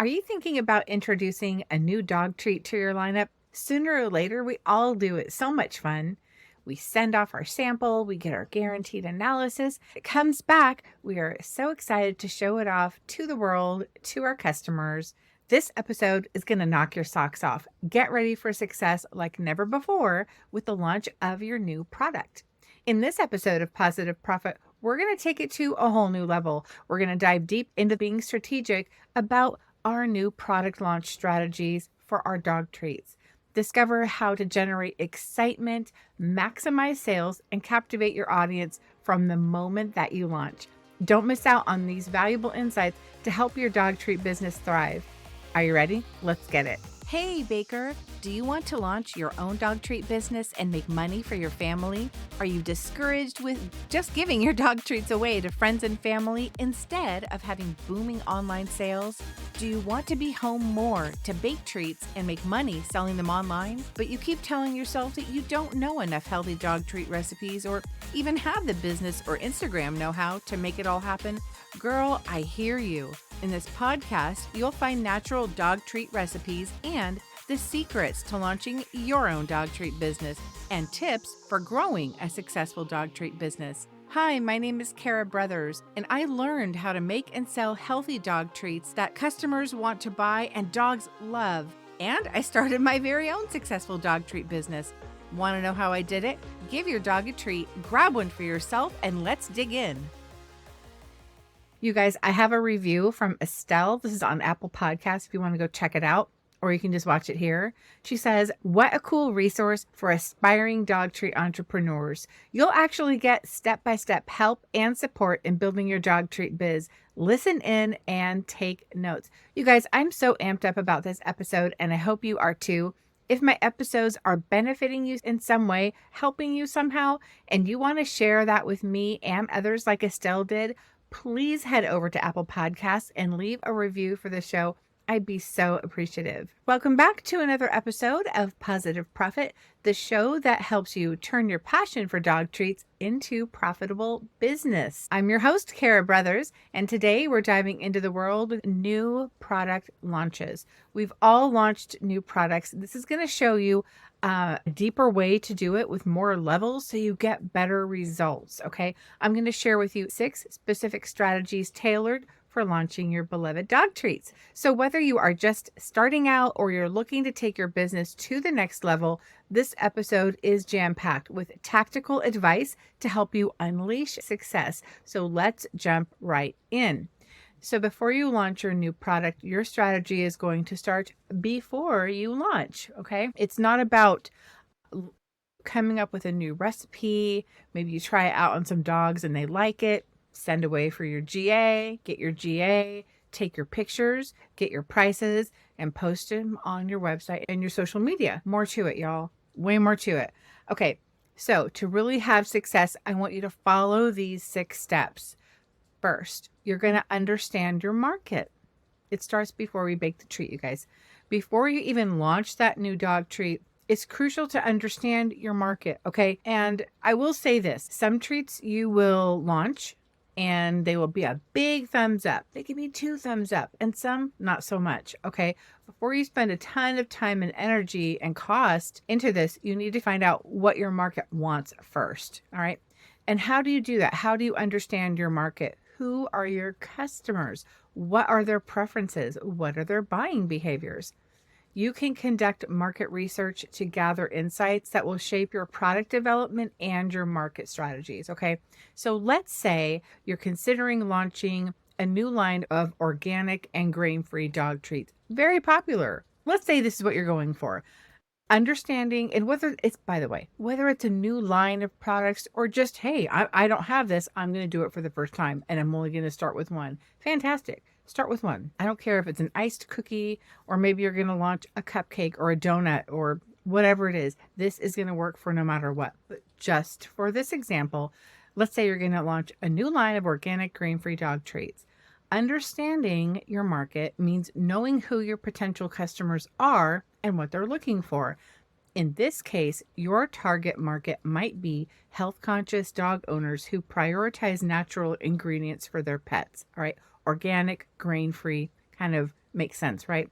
Are you thinking about introducing a new dog treat to your lineup? Sooner or later, we all do it. So much fun. We send off our sample, we get our guaranteed analysis. It comes back. We are so excited to show it off to the world, to our customers. This episode is going to knock your socks off. Get ready for success like never before with the launch of your new product. In this episode of Positive Profit, we're going to take it to a whole new level. We're going to dive deep into being strategic about our new product launch strategies for our dog treats. Discover how to generate excitement, maximize sales, and captivate your audience from the moment that you launch. Don't miss out on these valuable insights to help your dog treat business thrive. Are you ready? Let's get it. Hey, Baker, do you want to launch your own dog treat business and make money for your family? Are you discouraged with just giving your dog treats away to friends and family instead of having booming online sales? Do you want to be home more to bake treats and make money selling them online, but you keep telling yourself that you don't know enough healthy dog treat recipes or even have the business or Instagram know-how to make it all happen? Girl, I hear you. In this podcast, you'll find natural dog treat recipes and the secrets to launching your own dog treat business and tips for growing a successful dog treat business. Hi, my name is Kara Brothers, and I learned how to make and sell healthy dog treats that customers want to buy and dogs love. And I started my very own successful dog treat business. Want to know how I did it? Give your dog a treat, grab one for yourself, and let's dig in. You guys, I have a review from Estelle. This is on Apple Podcasts if you want to go check it out, or you can just watch it here. She says, what a cool resource for aspiring dog treat entrepreneurs. You'll actually get step-by-step help and support in building your dog treat biz. Listen in and take notes. You guys, I'm so amped up about this episode, and I hope you are too. If my episodes are benefiting you in some way, helping you somehow, and you want to share that with me and others like Estelle did, please head over to Apple Podcasts and leave a review for the show. I'd be so appreciative. Welcome back to another episode of Positive Profit, the show that helps you turn your passion for dog treats into profitable business. I'm your host, Kara Brothers, and today we're diving into the world of new product launches. We've all launched new products. This is going to show you a deeper way to do it with more levels so you get better results. Okay, I'm going to share with you 6 specific strategies tailored for launching your beloved dog treats. So whether you are just starting out or you're looking to take your business to the next level, this episode is jam-packed with tactical advice to help you unleash success. So let's jump right in. So before you launch your new product, your strategy is going to start before you launch, okay? It's not about coming up with a new recipe. Maybe you try it out on some dogs and they like it. Send away for your GA, get your GA, take your pictures, get your prices, and post them on your website and your social media. More to it, y'all. Way more to it. Okay, so to really have success, I want you to follow these 6 steps. First, you're going to understand your market. It starts before we bake the treat, you guys. Before you even launch that new dog treat, it's crucial to understand your market, okay? And I will say this, some treats you will launch and they will be a big thumbs up. They can be 2 thumbs up and some not so much, okay? Before you spend a ton of time and energy and cost into this, you need to find out what your market wants first, all right? And how do you do that? How do you understand your market? Who are your customers? What are their preferences? What are their buying behaviors? You can conduct market research to gather insights that will shape your product development and your market strategies, okay? So let's say you're considering launching a new line of organic and grain-free dog treats. Very popular. Let's say this is what you're going for. Understanding, and whether it's, by the way, whether it's a new line of products or just, hey, I don't have this, I'm going to do it for the first time and I'm only going to start with one. Fantastic. Start with one. I don't care if it's an iced cookie or maybe you're going to launch a cupcake or a donut or whatever it is. This is going to work for no matter what. But just for this example, let's say you're going to launch a new line of organic grain-free dog treats. Understanding your market means knowing who your potential customers are and what they're looking for. In this case, your target market might be health-conscious dog owners who prioritize natural ingredients for their pets, all right? Organic, grain-free, kind of Makes sense, right?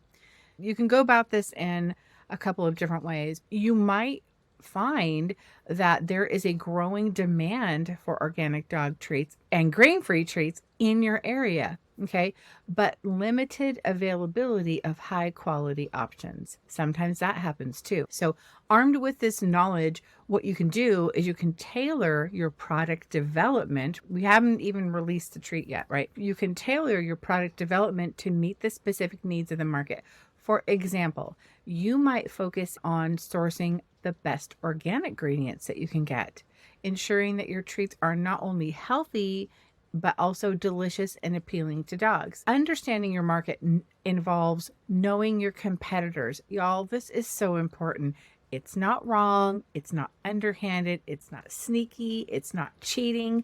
You can go about this in a couple of different ways. You might find that there is a growing demand for organic dog treats and grain-free treats in your area, okay? But limited availability of high quality options. Sometimes that happens too. So armed with this knowledge, what you can do is you can tailor your product development. We haven't even released the treat yet, right? You can tailor your product development to meet the specific needs of the market. For example, you might focus on sourcing the best organic ingredients that you can get, ensuring that your treats are not only healthy, but also delicious and appealing to dogs. Understanding your market involves knowing your competitors. Y'all, this is so important. It's not wrong. It's not underhanded. It's not sneaky. It's not cheating.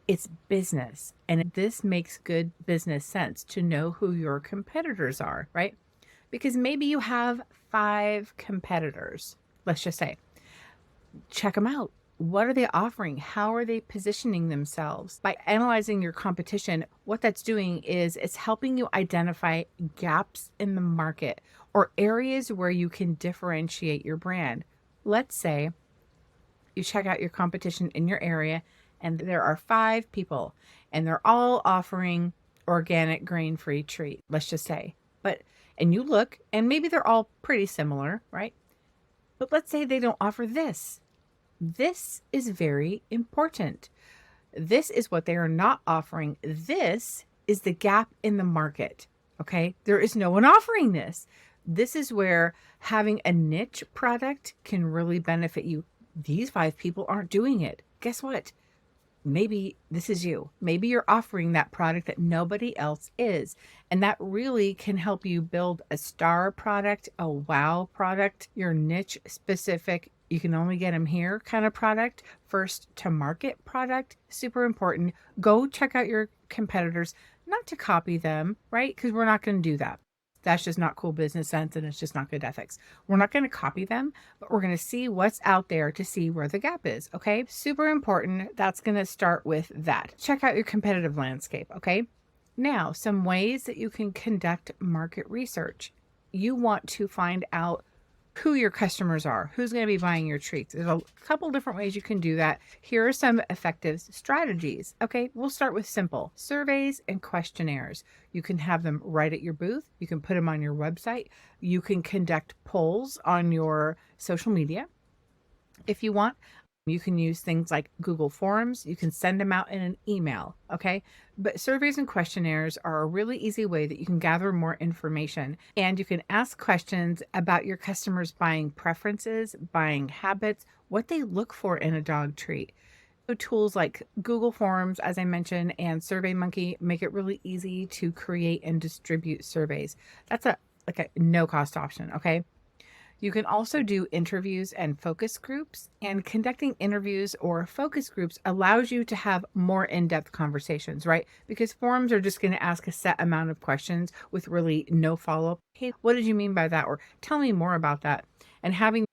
It's business. And this makes good business sense to know who your competitors are, right? Because maybe you have 5 competitors, let's just say. Check them out. What are they offering? How are they positioning themselves? By analyzing your competition, what that's doing is it's helping you identify gaps in the market or areas where you can differentiate your brand. Let's say you check out your competition in your area and there are 5 people and they're all offering organic grain-free treat, let's just say. And you look, and maybe they're all pretty similar, right? But let's say they don't offer this. This is very important. This is what they are not offering. This is the gap in the market, okay? There is no one offering this. This is where having a niche product can really benefit you. These 5 people aren't doing it. Guess what? Maybe this is you. Maybe you're offering that product that nobody else is. And that really can help you build a star product, a wow product, your niche specific, you can only get them here kind of product, first to market product. Super important. Go check out your competitors, not to copy them, right? Because we're not going to do that. That's just not cool business sense and it's just not good ethics. We're not going to copy them, but we're going to see what's out there to see where the gap is, okay? Super important. That's going to start with that. Check out your competitive landscape, okay? Now, some ways that you can conduct market research. You want to find out who your customers are, who's going to be buying your treats. There's a couple different ways you can do that. Here are some effective strategies. Okay, we'll start with simple surveys and questionnaires. You can have them right at your booth. You can put them on your website. You can conduct polls on your social media. If you want, you can use things like Google Forms. You can send them out in an email, okay? But surveys and questionnaires are a really easy way that you can gather more information, and you can ask questions about your customers' buying preferences, buying habits, what they look for in a dog treat. So tools like Google Forms, as I mentioned, and SurveyMonkey make it really easy to create and distribute surveys. That's a no-cost option, okay? You can also do interviews and focus groups, and conducting interviews or focus groups allows you to have more in-depth conversations, right? Because forums are just going to ask a set amount of questions with really no follow-up. Hey, what did you mean by that? Or tell me more about that. And having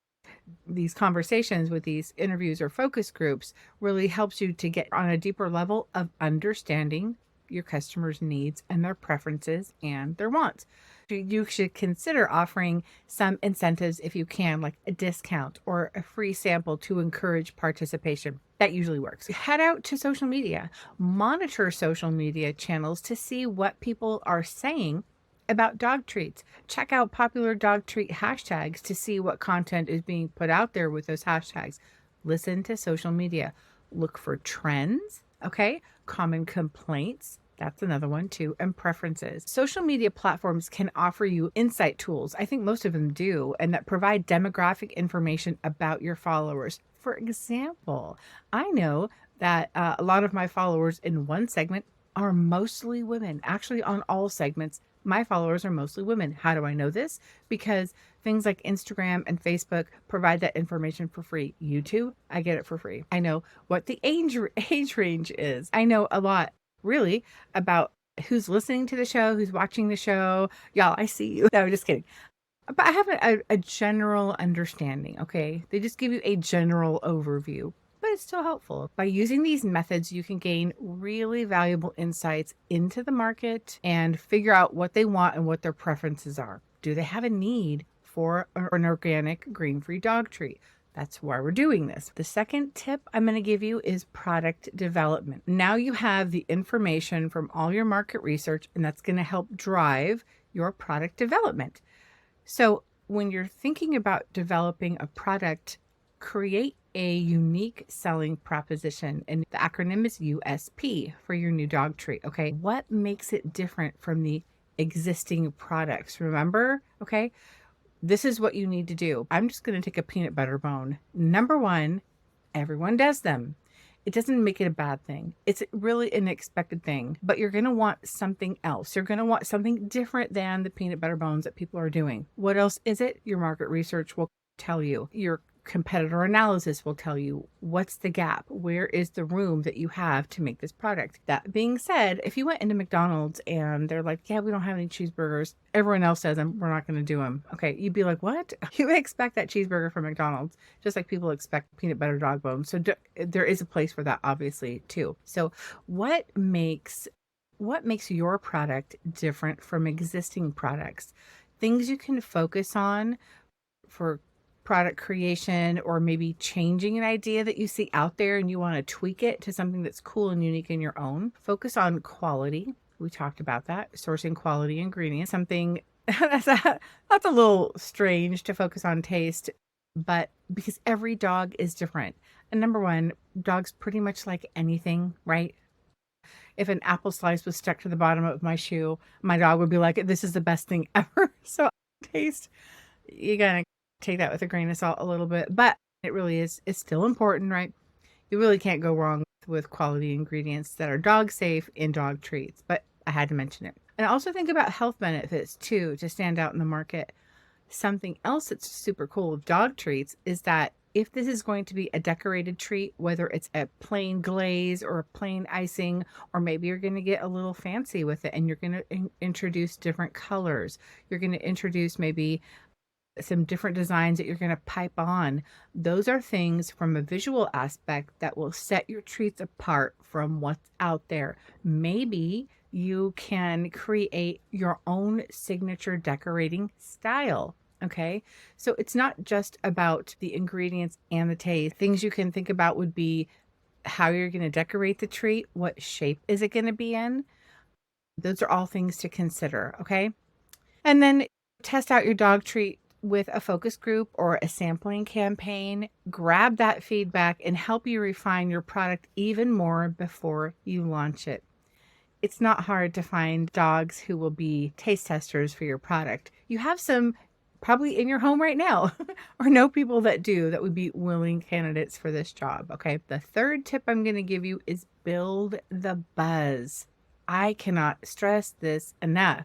these conversations with these interviews or focus groups really helps you to get on a deeper level of understanding your customers' needs and their preferences and their wants. You should consider offering some incentives if you can, like a discount or a free sample to encourage participation. That usually works. Head out to social media, monitor social media channels to see what people are saying about dog treats. Check out popular dog treat hashtags to see what content is being put out there with those hashtags. Listen to social media. Look for trends, okay? Common complaints. That's another one too, and preferences. Social media platforms can offer you insight tools. I think most of them do, and that provide demographic information about your followers. For example, I know that a lot of my followers in one segment are mostly women. Actually, on all segments, my followers are mostly women. How do I know this? Because things like Instagram and Facebook provide that information for free. YouTube, I get it for free. I know what the age range is. I know a lot, really, about who's listening to the show, who's watching the show. Y'all, I see you. No, just kidding. But I have a general understanding, okay? They just give you a general overview. But it's still helpful. By using these methods, you can gain really valuable insights into the market and figure out what they want and what their preferences are. Do they have a need for an organic grain-free dog treat? That's why we're doing this. The second tip I'm going to give you is product development. Now you have the information from all your market research, and that's going to help drive your product development. So when you're thinking about developing a product, create a unique selling proposition. And the acronym is USP for your new dog treat. Okay. What makes it different from the existing products? Remember? Okay. This is what you need to do. I'm just going to take a peanut butter bone. Number one, everyone does them. It doesn't make it a bad thing. It's really an expected thing, but you're going to want something else. You're going to want something different than the peanut butter bones that people are doing. What else is it? Your market research will tell you. Your competitor analysis will tell you what's the gap. Where is the room that you have to make this product? That being said, if you went into McDonald's and they're like, yeah, we don't have any cheeseburgers, everyone else says them, we're not going to do them. Okay. You'd be like, what? You expect that cheeseburger from McDonald's, just like people expect peanut butter dog bones. So there is a place for that, obviously, too. So what makes your product different from existing products? Things you can focus on for product creation, or maybe changing an idea that you see out there and you want to tweak it to something that's cool and unique in your own. Focus on quality. We talked about that, sourcing quality ingredients, something that's a little strange to focus on taste, but because every dog is different. And number one, dogs pretty much like anything, right? If an apple slice was stuck to the bottom of my shoe, my dog would be like, this is the best thing ever. So taste, you gotta take that with a grain of salt a little bit, but it really is, it's still important, right? You really can't go wrong with quality ingredients that are dog safe in dog treats, but I had to mention it. And also think about health benefits too, to stand out in the market. Something else that's super cool with dog treats is that if this is going to be a decorated treat, whether it's a plain glaze or a plain icing, or maybe you're going to get a little fancy with it and you're going to introduce different colors. You're going to introduce maybe some different designs that you're going to pipe on. Those are things from a visual aspect that will set your treats apart from what's out there. Maybe you can create your own signature decorating style. Okay. So it's not just about the ingredients and the taste. Things you can think about would be how you're going to decorate the treat. What shape is it going to be in? Those are all things to consider. Okay. And then test out your dog treat with a focus group or a sampling campaign. Grab that feedback and help you refine your product even more before you launch it. It's not hard to find dogs who will be taste testers for your product. You have some probably in your home right now or know people that do, that would be willing candidates for this job. Okay. The third tip I'm going to give you is build the buzz. I cannot stress this enough.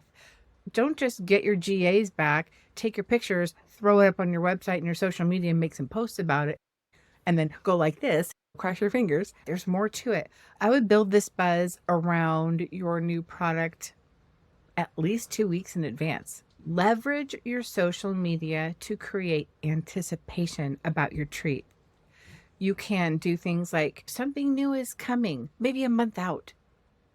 Don't just get your GAs back, take your pictures, throw it up on your website and your social media and make some posts about it, and then go like this, cross your fingers. There's more to it. I would build this buzz around your new product at least 2 weeks in advance. Leverage your social media to create anticipation about your treat. You can do things like something new is coming, maybe a month out.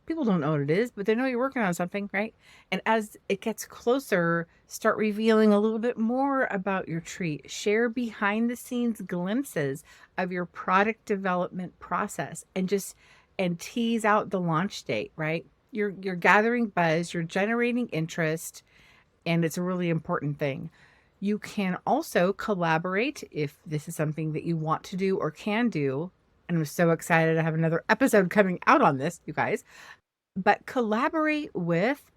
People don't know what it is, but they know you're working on something, right? And as it gets closer, start revealing a little bit more about your treat. Share behind the scenes glimpses of your product development process and tease out the launch date, right? You're gathering buzz, you're generating interest, and it's a really important thing. You can also collaborate if this is something that you want to do or can do. And I'm so excited to have another episode coming out on this, you guys. But collaborate with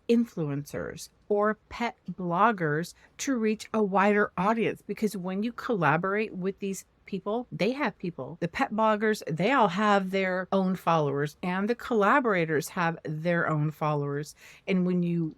influencers or pet bloggers to reach a wider audience, because when you collaborate with these people, they have people. The pet bloggers, they all have their own followers, and the collaborators have their own followers. And when you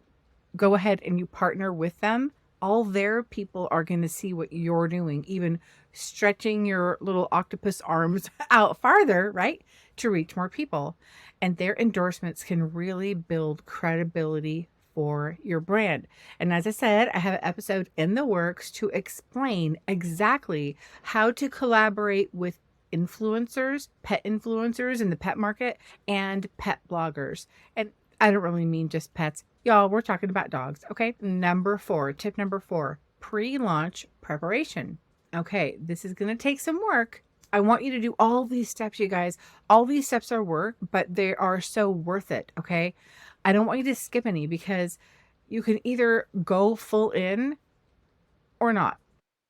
go ahead and you partner with them, all their people are going to see what you're doing, even stretching your little octopus arms out farther, right, to reach more people. And their endorsements can really build credibility for your brand. And as I said, I have an episode in the works to explain exactly how to collaborate with influencers, pet influencers in the pet market, and pet bloggers. And I don't really mean just pets. Y'all, we're talking about dogs. Okay. Tip number 4, pre-launch preparation. Okay. This is going to take some work. I want you to do all these steps, you guys. All these steps are work, but they are so worth it. Okay. I don't want you to skip any because you can either go full in or not.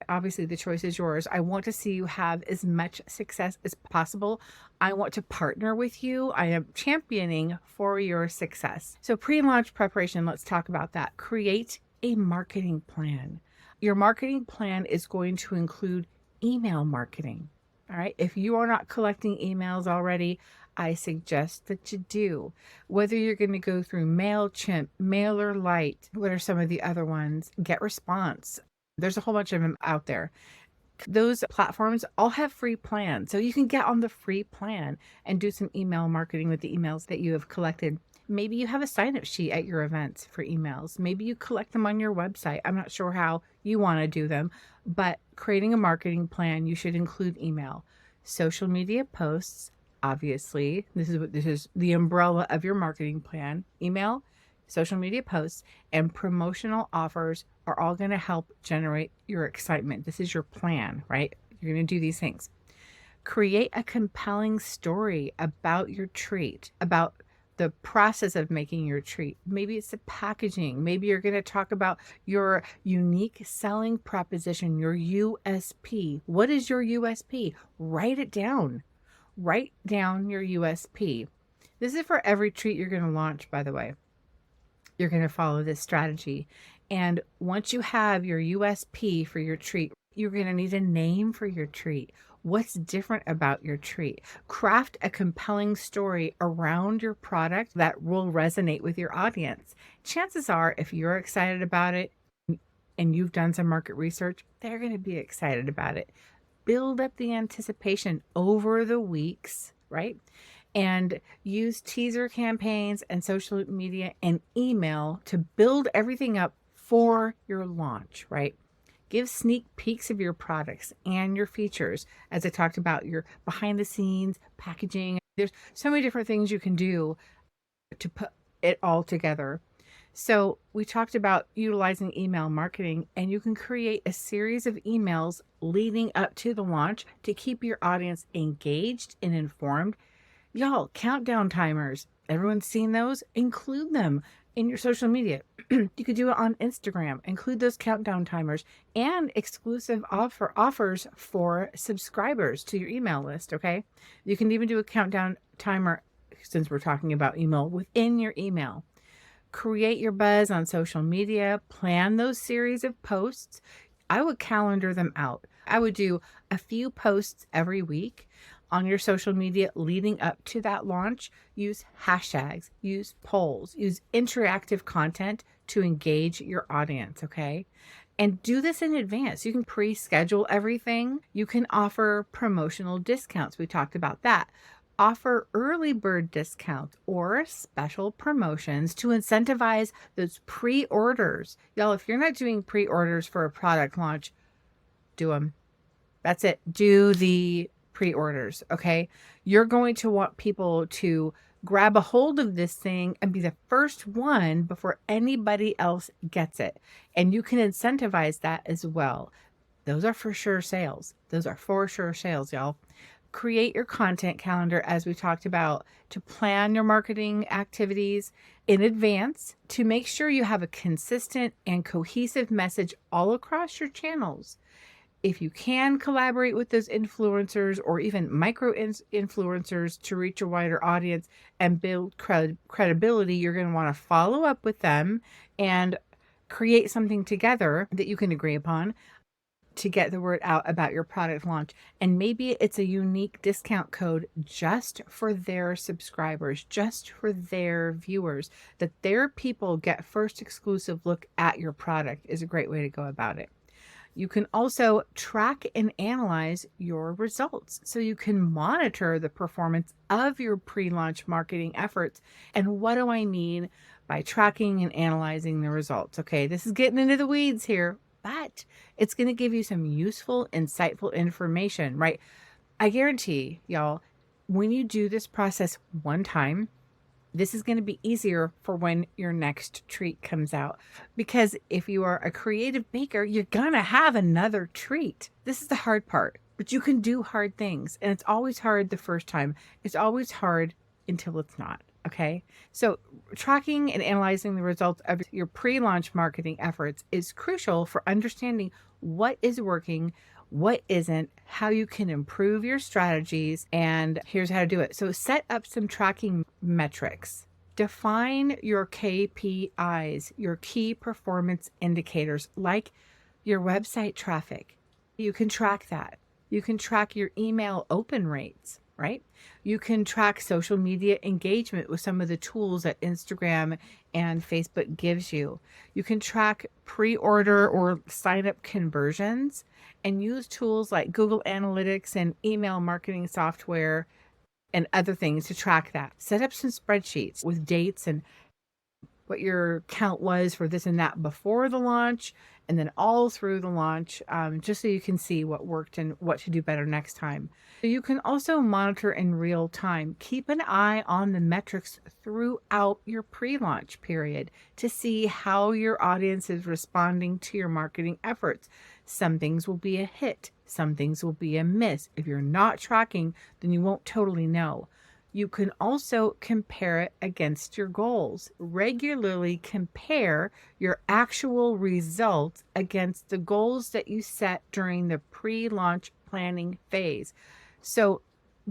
Obviously, the choice is yours. I want to see you have as much success as possible. I want to partner with you. I am championing for your success. So pre-launch preparation, let's talk about that. Create a marketing plan. Your marketing plan is going to include email marketing. All right. If you are not collecting emails already, I suggest that you do. Whether you're going to go through MailChimp, MailerLite, what are some of the other ones? GetResponse. There's a whole bunch of them out there. Those platforms all have free plans. So you can get on the free plan and do some email marketing with the emails that you have collected. Maybe you have a sign-up sheet at your events for emails. Maybe you collect them on your website. I'm not sure how you want to do them, but creating a marketing plan, you should include email, social media posts. Obviously, this is the umbrella of your marketing plan. Email, social media posts, and promotional offers are all going to help generate your excitement. This is your plan, right? You're going to do these things. Create a compelling story about your treat, about the process of making your treat. Maybe it's the packaging. Maybe you're going to talk about your unique selling proposition, your USP. What is your USP? Write it down. Write down your USP. This is for every treat you're going to launch, by the way. You're going to follow this strategy. And once you have your USP for your treat, you're going to need a name for your treat. What's different about your treat? Craft a compelling story around your product that will resonate with your audience. Chances are, if you're excited about it and you've done some market research, they're going to be excited about it. Build up the anticipation over the weeks, right? And use teaser campaigns and social media and email to build everything up for your launch, right? Give sneak peeks of your products and your features. As I talked about, your behind the scenes packaging. There's so many different things you can do to put it all together. So we talked about utilizing email marketing, and you can create a series of emails leading up to the launch to keep your audience engaged and informed. Y'all, countdown timers. Everyone's seen those. Include them in your social media. You could do it on Instagram. Include those countdown timers and exclusive offers for subscribers to your email list. Okay. You can even do a countdown timer, since we're talking about email, within your email. Create your buzz on social media. Plan those series of posts. I would calendar them out. I would do a few posts every week on your social media leading up to that launch. Use hashtags, use polls, use interactive content to engage your audience, okay? And do this in advance. You can pre-schedule everything. You can offer promotional discounts. We talked about that. Offer early bird discounts or special promotions to incentivize those pre-orders. Y'all, if you're not doing pre-orders for a product launch, do them. That's it. Do the pre-orders, okay? You're going to want people to grab a hold of this thing and be the first one before anybody else gets it. And you can incentivize that as well. Those are for sure sales. Those are for sure sales, y'all. Create your content calendar, as we talked about, to plan your marketing activities in advance to make sure you have a consistent and cohesive message all across your channels. If you can collaborate with those influencers or even micro influencers to reach a wider audience and build credibility, you're going to want to follow up with them and create something together that you can agree upon to get the word out about your product launch. And maybe it's a unique discount code just for their subscribers, just for their viewers, that their people get first exclusive look at your product is a great way to go about it. You can also track and analyze your results so you can monitor the performance of your pre-launch marketing efforts. And what do I mean by tracking and analyzing the results? Okay, this is getting into the weeds here, but it's going to give you some useful, insightful information, right? I guarantee y'all, when you do this process one time, this is going to be easier for when your next treat comes out. Because if you are a creative baker, you're going to have another treat. This is the hard part, but you can do hard things. And it's always hard the first time. It's always hard until it's not. Okay. So tracking and analyzing the results of your pre-launch marketing efforts is crucial for understanding what is working, what isn't, how you can improve your strategies, and here's how to do it. So set up some tracking metrics. Define your KPIs, your key performance indicators, like your website traffic. You can track that. You can track your email open rates, right? You can track social media engagement with some of the tools that Instagram and Facebook gives you. You can track pre-order or sign-up conversions and use tools like Google Analytics and email marketing software and other things to track that. Set up some spreadsheets with dates and what your count was for this and that before the launch, and then all through the launch, just so you can see what worked and what to do better next time. You can also monitor in real time. Keep an eye on the metrics throughout your pre-launch period to see how your audience is responding to your marketing efforts. Some things will be a hit. Some things will be a miss. If you're not tracking, then you won't totally know. You can also compare it against your goals. Regularly compare your actual results against the goals that you set during the pre-launch planning phase. So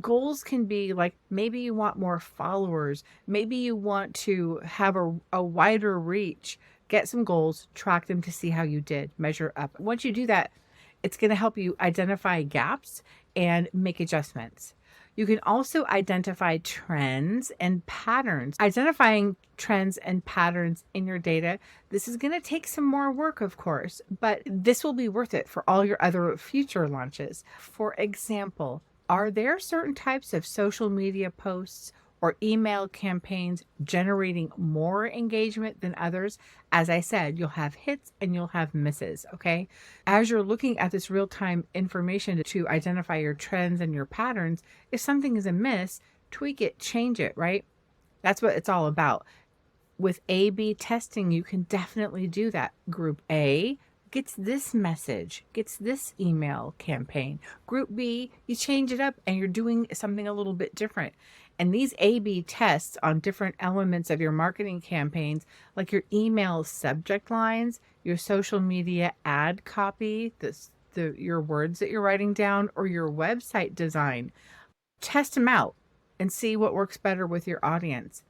goals can be like, maybe you want more followers. Maybe you want to have a wider reach. Get some goals, track them to see how you did, measure up. Once you do that, it's going to help you identify gaps and make adjustments. You can also identify trends and patterns. Identifying trends and patterns in your data, this is going to take some more work, of course, but this will be worth it for all your other future launches. For example, are there certain types of social media posts or email campaigns generating more engagement than others? As I said, you'll have hits and you'll have misses, okay? As you're looking at this real-time information to identify your trends and your patterns, if something is a miss, tweak it, change it, right? That's what it's all about. With A/B testing, you can definitely do that. Group A gets this message, gets this email campaign. Group B, you change it up and you're doing something a little bit different. And these A/B tests on different elements of your marketing campaigns, like your email subject lines, your social media ad copy, your words that you're writing down, or your website design, test them out and see what works better with your audience.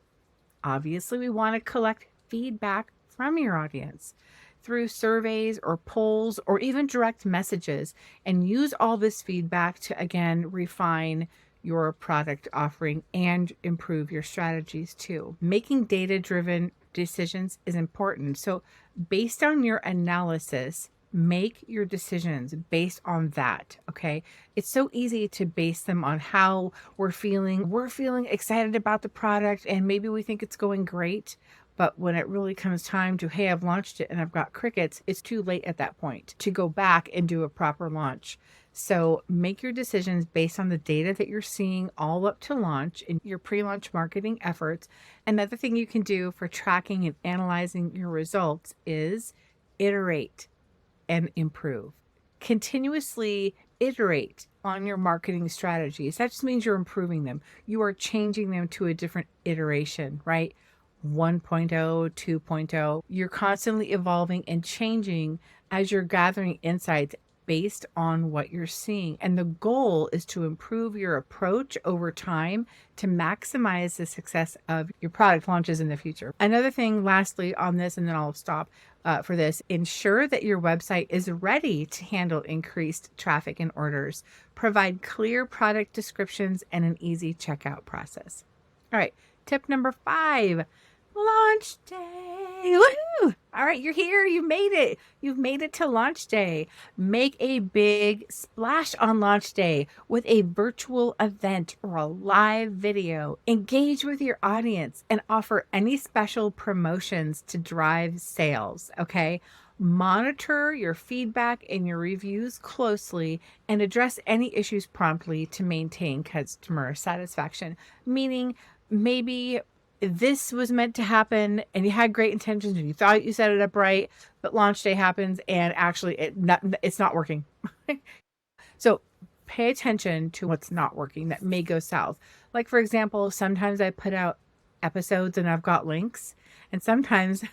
Obviously, we want to collect feedback from your audience through surveys or polls or even direct messages, and use all this feedback to, again, refine your product offering and improve your strategies too. Making data-driven decisions is important. So based on your analysis, make your decisions based on that, okay? It's so easy to base them on how we're feeling. We're feeling excited about the product and maybe we think it's going great, but when it really comes time to, hey, I've launched it and I've got crickets, it's too late at that point to go back and do a proper launch. So make your decisions based on the data that you're seeing all up to launch in your pre-launch marketing efforts. Another thing you can do for tracking and analyzing your results is iterate and improve. Continuously iterate on your marketing strategies. That just means you're improving them. You are changing them to a different iteration, right? 1.0, 2.0. You're constantly evolving and changing as you're gathering insights based on what you're seeing. And the goal is to improve your approach over time to maximize the success of your product launches in the future. Another thing, lastly, on this, and then I'll stop for this, ensure that your website is ready to handle increased traffic and orders. Provide clear product descriptions and an easy checkout process. All right, tip number 5. Launch day. Woohoo! All right, you're here. You made it. You've made it to launch day. Make a big splash on launch day with a virtual event or a live video. Engage with your audience and offer any special promotions to drive sales, okay? Monitor your feedback and your reviews closely and address any issues promptly to maintain customer satisfaction. Meaning, maybe this was meant to happen and you had great intentions and you thought you set it up right, but launch day happens and actually it's not working. So pay attention to what's not working that may go south. Like, for example, sometimes I put out episodes and I've got links, and sometimes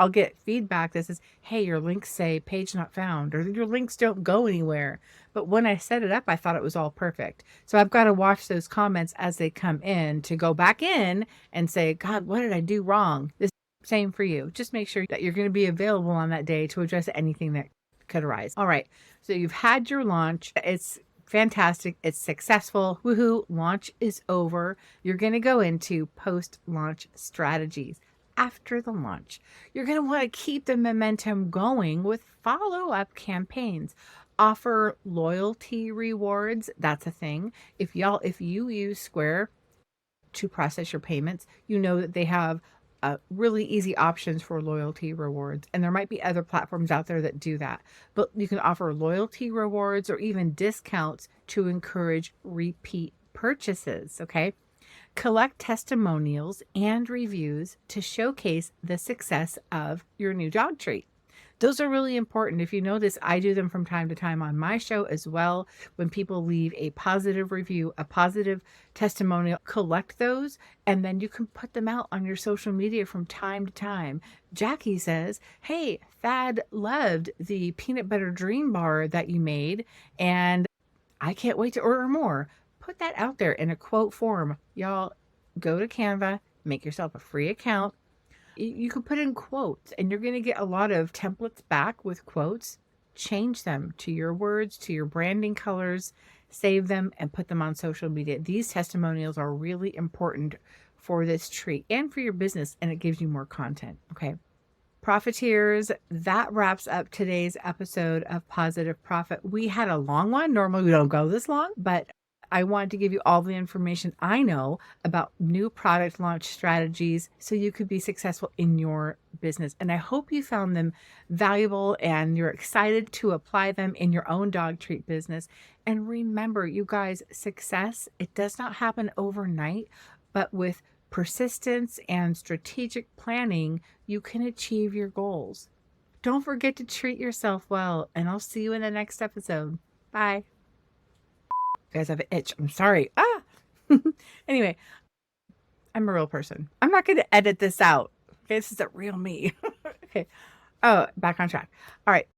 I'll get feedback that says, hey, your links say page not found, or your links don't go anywhere. But when I set it up, I thought it was all perfect. So I've got to watch those comments as they come in to go back in and say, God, what did I do wrong? This same for you. Just make sure that you're going to be available on that day to address anything that could arise. All right. So you've had your launch. It's fantastic. It's successful. Woohoo. Launch is over. You're going to go into post-launch strategies. After the launch, you're going to want to keep the momentum going with follow-up campaigns. Offer loyalty rewards. That's a thing. If you use Square to process your payments, you know that they have really easy options for loyalty rewards. And there might be other platforms out there that do that. But you can offer loyalty rewards or even discounts to encourage repeat purchases. Okay. Collect testimonials and reviews to showcase the success of your new dog treat. Those are really important. If you notice, I do them from time to time on my show as well. When people leave a positive review, a positive testimonial, collect those, and then you can put them out on your social media from time to time. Jackie says, hey, Thad loved the peanut butter dream bar that you made, and I can't wait to order more. Put that out there in a quote form. Y'all, go to Canva, make yourself a free account. You can put in quotes and you're going to get a lot of templates back with quotes. Change them to your words, to your branding colors, save them and put them on social media. These testimonials are really important for this treat and for your business, and it gives you more content. Okay. Profiteers, that wraps up today's episode of Positive Profit. We had a long one. Normally we don't go this long, but I wanted to give you all the information I know about new product launch strategies so you could be successful in your business. And I hope you found them valuable and you're excited to apply them in your own dog treat business. And remember, you guys, success, it does not happen overnight, but with persistence and strategic planning, you can achieve your goals. Don't forget to treat yourself well, and I'll see you in the next episode. Bye. You guys have an itch. I'm sorry. Anyway, I'm a real person. I'm not going to edit this out. Okay, this is a real me. Okay. Oh, back on track. All right.